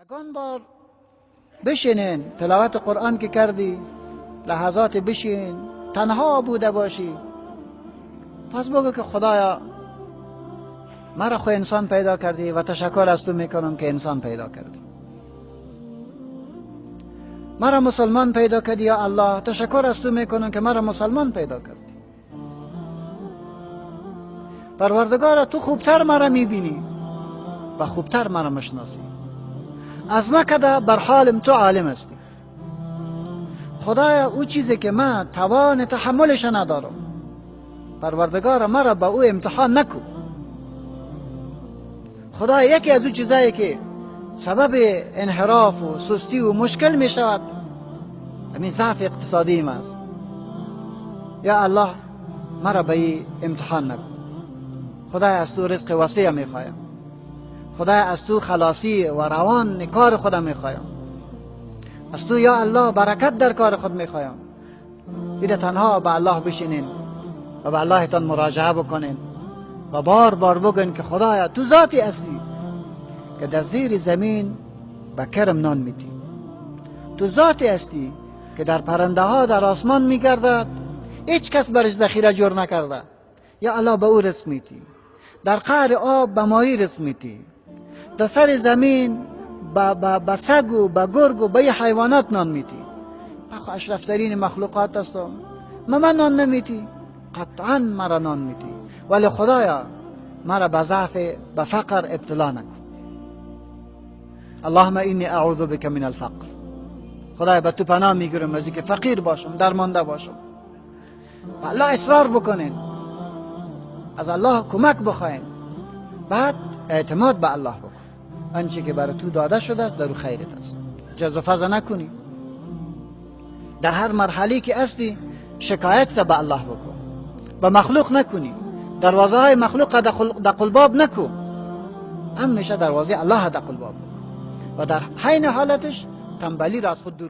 یکان بار بشینین تلاوت قرآن که کردی لحظات بشین تنها بوده باشی، پس بگو که خدایا مرا خو انسان پیدا کردی و تشکر از تو میکنم که انسان پیدا کردی. مرا مسلمان پیدا کردی یا الله، تشکر از تو میکنم که مرا مسلمان پیدا کردی. پروردگارا تو خوبتر مرا میبینی و خوبتر مرا مشناسی، از ما کده بر حالم تو عالم هستی. خدایا او چیزی که من توان تحملش ندارم، پروردگار مرا با او امتحان نکو. خدایا یکی از او چیزایی که سبب انحراف و سستی و مشکل می شود همین ضعف اقتصادی ما است. یا الله مرا به این امتحان نکو. خدایا از تو رزق وسیع می خواهم، خدایا از تو خلاصی و روان کار خودم می خواهم، از تو یا الله برکت در کار خود می خواهم. بیده تنها به الله بشینین و به الله تان مراجعه بکنین و بار بار بگن که خدایا تو ذاتی هستی که در زیر زمین به کرم نان میدی، تو ذاتی هستی که در پرنده ها در آسمان میگردد هیچ کس برش ذخیره جور نکرده، یا الله به او رزق میدی. در قعر آب به ماهی رزق میدی، در سر زمین به سگ و به گرگ و به حیوانات نان میدی. اشرف ترین مخلوقات هستم، من نان نمیدی؟ قطعا مرا نان میدی، ولی خدایا مرا به ضعف به فقر ابتلا نکن. اللهم اینی اعوذ بک من الفقر، خدایا به تو پناه میگیرم از اینکه فقیر باشم، درمانده باشم. الله اصرار بکنین، از الله کمک بخواین، بعد اعتماد به الله بکن. آنچه که برای تو داده شده است در او خیرت است. جز و فضا نکنی. در هر مرحله که هستی شکایت به الله بکن، به مخلوق نکنی. دروازه های مخلوق دق الباب نکن، همیشه دروازه الله دق الباب بکن و در حین حالتش تنبلی را از خود دور